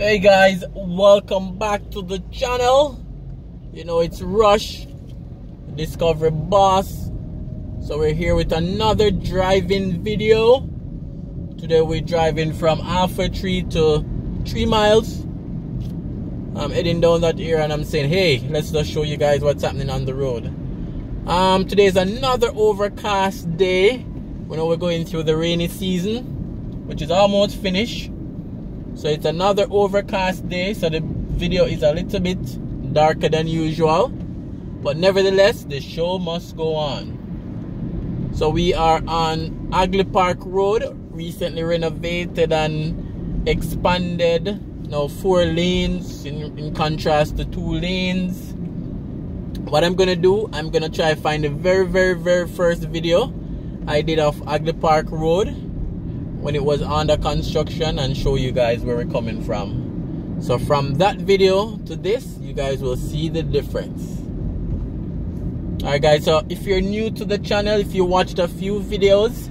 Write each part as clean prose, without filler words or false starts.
Hey guys, welcome back to the channel. You know, it's Rush, Discovery Boss. So we're here with another driving video. Today we're driving from Alpha 3 to 3 miles. I'm heading down that area and I'm saying, hey, let's just show you guys what's happening on the road. Today is another overcast day. We know we're going through the rainy season, which is almost finished. So it's another overcast day, so the video is a little bit darker than usual, but nevertheless the show must go on. So we are on HAGLEY Park Road, recently renovated and expanded. Now 4 lanes in contrast to 2 lanes. What I'm gonna do, I'm gonna try to find the very first video I did of HAGLEY Park Road when it was under construction and show you guys where we're coming from. So from that video to this, you guys will see the difference. Alright guys, so if you're new to the channel, if you watched a few videos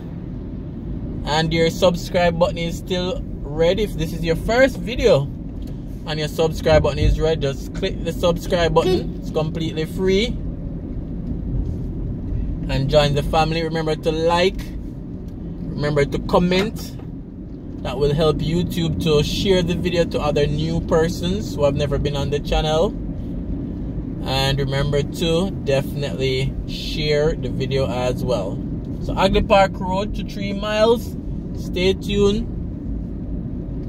and your subscribe button is still red, if this is your first video and your subscribe button is red, just click the subscribe button. It's completely free. And join the family. Remember to like. Remember to comment. That will help YouTube to share the video to other new persons who have never been on the channel. And remember to definitely share the video as well. So HAGLEY Park Road to 3 miles. Stay tuned.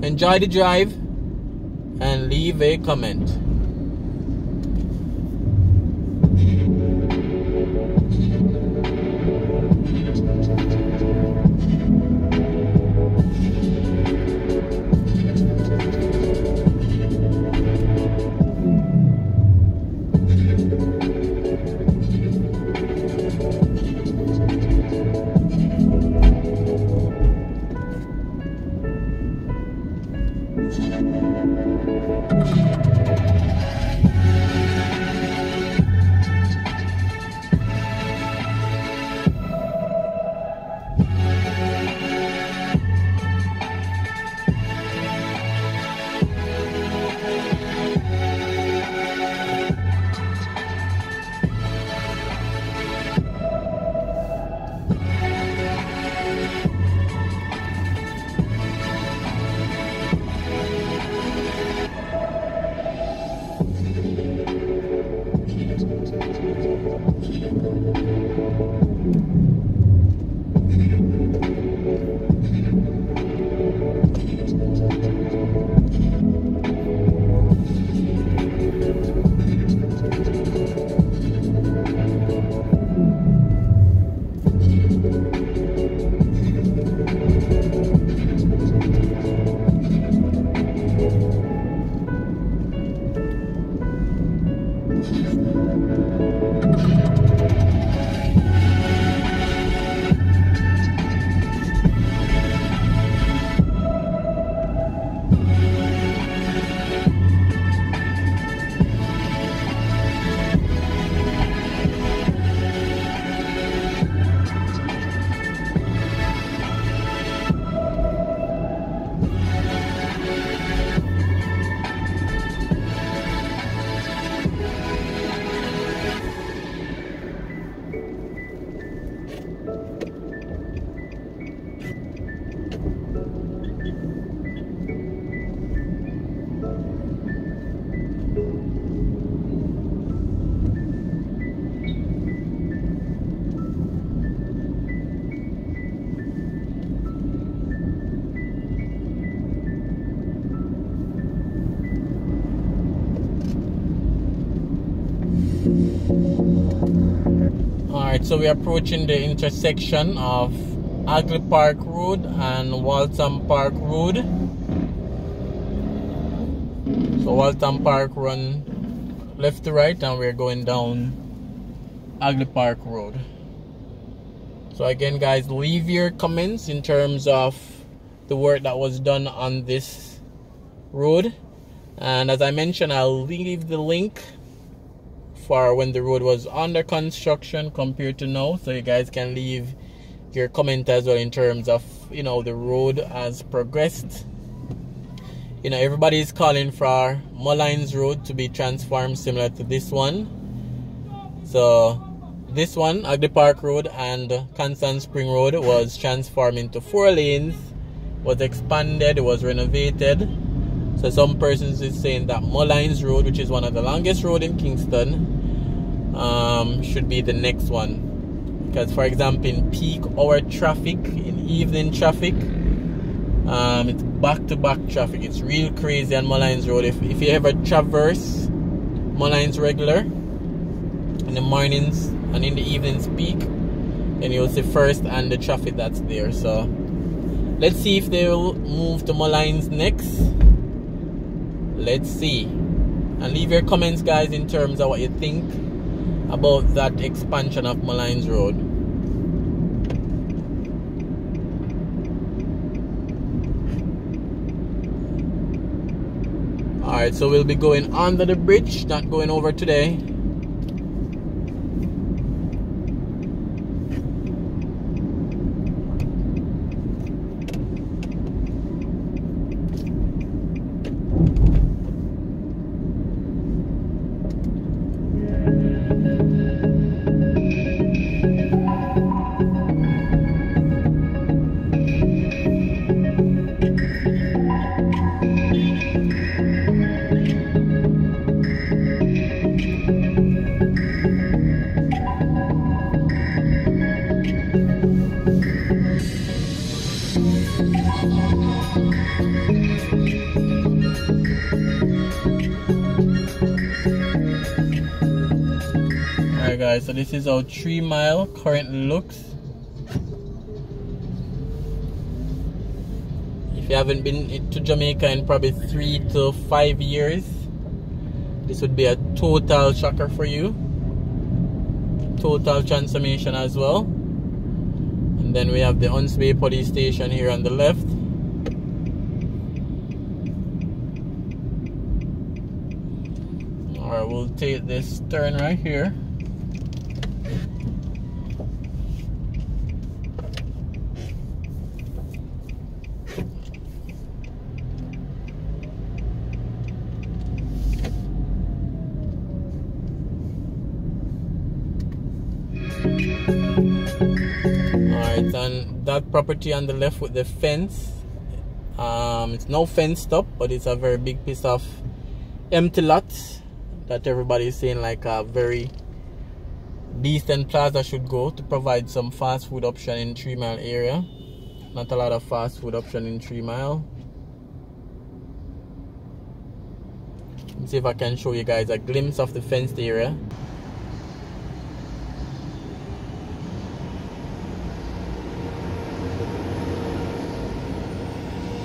Enjoy the drive. And leave a comment. Alright, so we're approaching the intersection of HAGLEY Park Road and Waltham Park Road. So Waltham Park run left to right and we're going down HAGLEY Park Road. So again guys, leave your comments in terms of the work that was done on this road. And as I mentioned, I'll leave the link for when the road was under construction compared to now, so you guys can leave your comment as well in terms of, you know, the road has progressed you know, everybody is calling for Mullines Road to be transformed similar to this one. So this one, Hagley Park Road and Constant Spring Road, was transformed into 4 lanes, was expanded, it was renovated. So some persons is saying that Mullines Road, which is one of the longest road in Kingston, should be the next one. Because for example, in peak hour traffic, in evening traffic, it's back-to-back traffic. It's real crazy on Mullines Road. If you ever traverse Mullines regular in the mornings and in the evenings peak, then you'll see first and the traffic that's there. So let's see if they will move to Mullines next. Let's see. And leave your comments, guys, in terms of what you think about that expansion of Mullines Road. Alright, so we'll be going under the bridge, not going over today. Alright guys, so this is how 3 Mile currently looks. If you haven't been to Jamaica in probably 3 to 5 years, this would be a total shocker for you. Total transformation as well. And then we have the Hunts Bay police station here on the left. Alright, we'll take this turn right here. Alright, and that property on the left with the fence, it's no fenced up, but it's a very big piece of empty lot that everybody is saying like a very decent plaza should go to provide some fast food option in 3 Mile area. Not a lot of fast food option in 3 Mile. Let's see if I can show you guys a glimpse of the fenced area.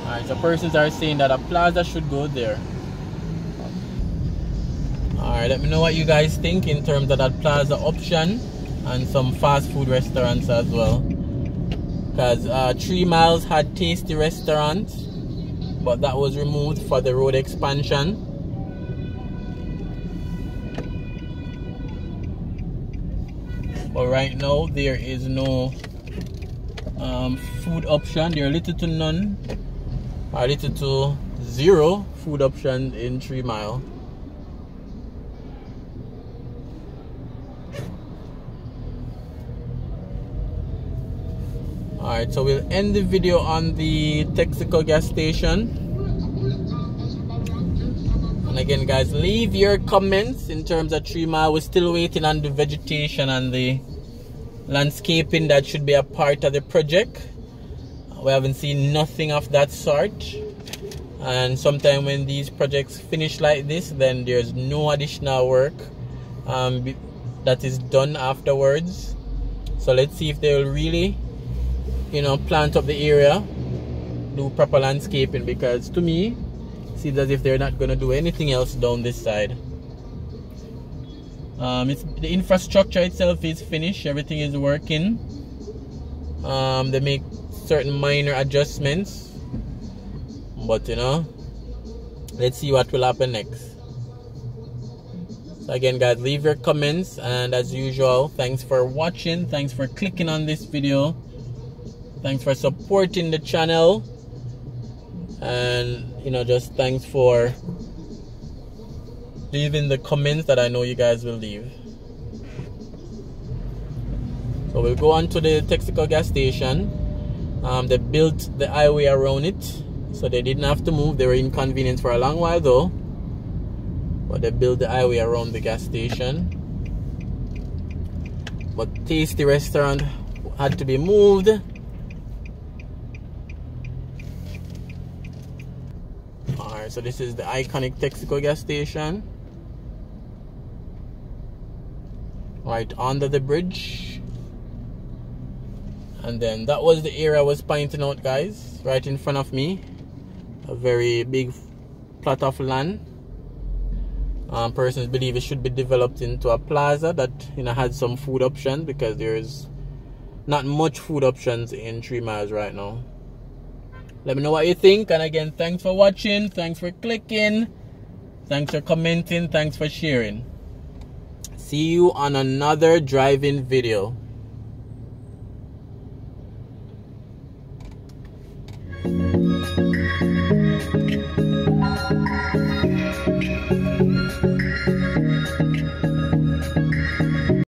Alright, so persons are saying that a plaza should go there. Alright, let me know what you guys think in terms of that plaza option and some fast food restaurants as well. Because 3 Miles had Tasty Restaurant, but that was removed for the road expansion. But right now there is no food option. There are little to none, or little to zero food options in 3 Mile. Alright, so we'll end the video on the Texaco gas station. And again guys, leave your comments in terms of 3 Mile. We're still waiting on the vegetation and the landscaping that should be a part of the project. We haven't seen nothing of that sort. And sometimes when these projects finish like this, then there's no additional work that is done afterwards. So let's see if they will really, you know, plant up the area, do proper landscaping, because to me it seems as if they're not going to do anything else down this side. The infrastructure itself is finished, everything is working. They make certain minor adjustments, but you know, let's see what will happen next. So again guys, leave your comments, and as usual, thanks for watching, thanks for clicking on this video, thanks for supporting the channel. And you know, just thanks for leaving the comments that I know you guys will leave. So we'll go on to the Texaco gas station. They built the highway around it, so they didn't have to move. They were inconvenienced for a long while though, but they built the highway around the gas station. But Tasty Restaurant had to be moved. Alright, so this is the iconic Texaco gas station, right under the bridge. And then that was the area I was pointing out, guys, right in front of me. A very big plot of land. Persons believe it should be developed into a plaza that, you know, had some food options, because there's not much food options in 3 Miles right now. Let me know what you think, and again, thanks for watching, thanks for clicking, thanks for commenting, thanks for sharing. See you on another driving video.